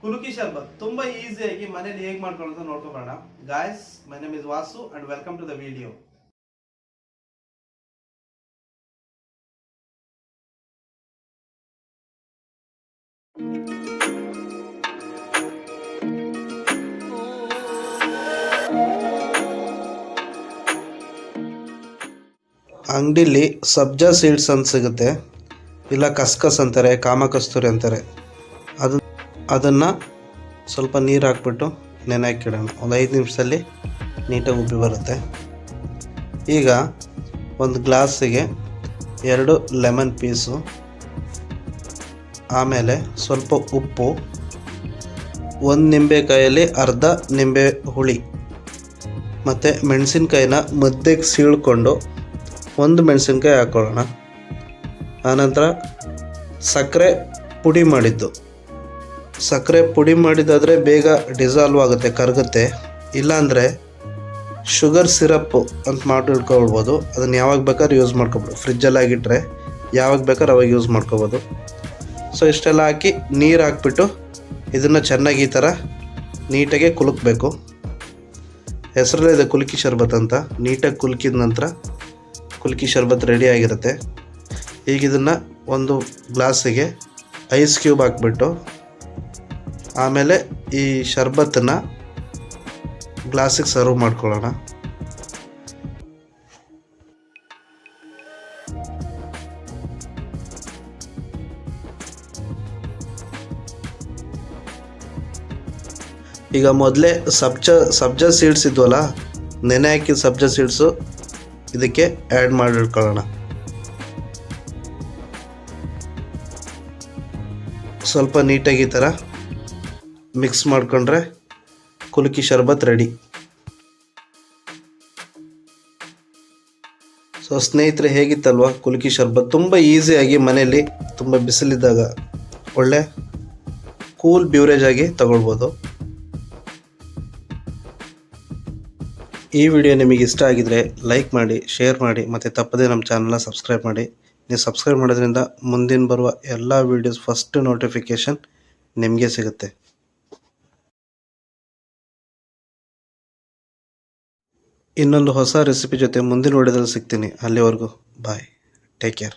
ಕುಲುಕಿ ಶರ್ಬತ್ ತುಂಬಾ ಈಸಿಯಾಗಿ ಮನೇಲಿ ಹೇಗೆ ಮಾಡ್ಕೊಳ್ಳೋದು ನೋಡ್ಕೊಂಬರೋಣ. Guys, my name is Vasu and welcome to the video. ಅಂಗಡಿಲಿ ಸಬ್ಜಾ ಸೀಡ್ಸ್ ಅಂತ ಸಿಗುತ್ತೆ, ಇಲ್ಲ ಕಸ್ಕಸ್ ಅಂತಾರೆ, ಕಾಮಕಸ್ತೂರಿ ಅಂತಾರೆ. ಅದನ್ನು ಸ್ವಲ್ಪ ನೀರು ಹಾಕ್ಬಿಟ್ಟು ನೆನೆಹಾಕಿಡೋಣ. ಒಂದು 5 ನಿಮಿಷದಲ್ಲಿ ನೀಟಾಗಿ ಉಬ್ಬಿ ಬರುತ್ತೆ. ಈಗ ಒಂದು ಗ್ಲಾಸಿಗೆ 2 ಲೆಮನ್ ಪೀಸು, ಆಮೇಲೆ ಸ್ವಲ್ಪ ಉಪ್ಪು, 1 ನಿಂಬೆಕಾಯಲ್ಲಿ ಅರ್ಧ ನಿಂಬೆ ಹುಳಿ, ಮತ್ತು ಮೆಣಸಿನ್ಕಾಯಿನ ಮಧ್ಯಕ್ಕೆ ಸೀಳ್ಕೊಂಡು 1 ಮೆಣಸಿನ್ಕಾಯಿ ಹಾಕ್ಕೊಳ್ಳೋಣ. ಆನಂತರ ಸಕ್ಕರೆ ಪುಡಿ ಮಾಡಿದ್ದಾದರೆ ಬೇಗ ಡಿಸಾಲ್ವ್ ಆಗುತ್ತೆ, ಕರಗುತ್ತೆ. ಇಲ್ಲಾಂದರೆ ಶುಗರ್ ಸಿರಪ್ಪು ಅಂತ ಮಾಡಿಟ್ಕೊಳ್ಬೋದು. ಅದನ್ನು ಯಾವಾಗ ಬೇಕಾದ್ರೂ ಯೂಸ್ ಮಾಡ್ಕೊಬೋದು. ಫ್ರಿಜ್ಜಲ್ಲಿ ಆಗಿಟ್ಟರೆ ಯಾವಾಗ ಬೇಕಾದ್ರೂ ಅವಾಗ ಯೂಸ್ ಮಾಡ್ಕೊಬೋದು. ಸೊ ಇಷ್ಟೆಲ್ಲ ಹಾಕಿ ನೀರು ಹಾಕ್ಬಿಟ್ಟು ಇದನ್ನು ಚೆನ್ನಾಗಿ ಈ ಥರ ನೀಟಾಗಿ ಕುಲುಕಬೇಕು. ಹೆಸರಲ್ಲೇ ಇದೆ ಕುಲುಕಿ ಶರ್ಬತ್ ಅಂತ. ನೀಟಾಗಿ ಕುಲುಕಿದ ನಂತರ ಕುಲುಕಿ ಶರ್ಬತ್ ರೆಡಿ ಆಗಿರುತ್ತೆ. ಈಗ ಇದನ್ನು ಒಂದು ಗ್ಲಾಸಿಗೆ ಐಸ್ ಕ್ಯೂಬ್ ಹಾಕ್ಬಿಟ್ಟು ಆಮೇಲೆ ಈ ಶರ್ಬತ್ತನ್ನು ಗ್ಲಾಸಿಗೆ ಸರ್ವ್ ಮಾಡ್ಕೊಳ್ಳೋಣ. ಈಗ ಮೊದಲೇ ಸಬ್ಜಾ ಸೀಡ್ಸ್ ಇದ್ವಲ್ಲ, ನೆನೆ ಹಾಕಿದ ಸಬ್ಜಾ ಸೀಡ್ಸು ಇದಕ್ಕೆ ಆ್ಯಡ್ ಮಾಡಿಟ್ಕೊಳ್ಳೋಣ. ಸ್ವಲ್ಪ ನೀಟಾಗಿ ಈ ಥರ ಮಿಕ್ಸ್ ಮಾಡಿಕೊಂಡ್ರೆ ಕುಲುಕಿ ಶರ್ಬತ್ ರೆಡಿ. ಸೊ ಸ್ನೇಹಿತರೆ, ಹೇಗಿತ್ತಲ್ವ ಕುಲುಕಿ ಶರ್ಬತ್? ತುಂಬ ಈಸಿಯಾಗಿ ಮನೆಯಲ್ಲಿ ತುಂಬ ಬಿಸಿಲಿದ್ದಾಗ ಒಳ್ಳೆ ಕೂಲ್ ಬ್ಯೂರೇಜ್ ಆಗಿ ತಗೊಳ್ಬೋದು. ಈ ವಿಡಿಯೋ ನಿಮಗೆ ಇಷ್ಟ ಆಗಿದರೆ ಲೈಕ್ ಮಾಡಿ, ಶೇರ್ ಮಾಡಿ, ಮತ್ತು ತಪ್ಪದೇ ನಮ್ಮ ಚಾನಲ್ನ ಸಬ್ಸ್ಕ್ರೈಬ್ ಮಾಡಿ. ನೀವು ಸಬ್ಸ್ಕ್ರೈಬ್ ಮಾಡೋದ್ರಿಂದ ಮುಂದಿನ ಬರುವ ಎಲ್ಲ ವೀಡಿಯೋಸ್ ಫಸ್ಟ್ ನೋಟಿಫಿಕೇಷನ್ ನಿಮಗೆ ಸಿಗುತ್ತೆ. ಇನ್ನೊಂದು ಹೊಸ ರೆಸಿಪಿ ಜೊತೆ ಮುಂದಿನ ವಿಡಿಯೋದಲ್ಲಿ ಸಿಗ್ತೀನಿ. ಅಲ್ಲಿವರೆಗೂ ಬಾಯ್, ಟೇಕ್ ಕೇರ್.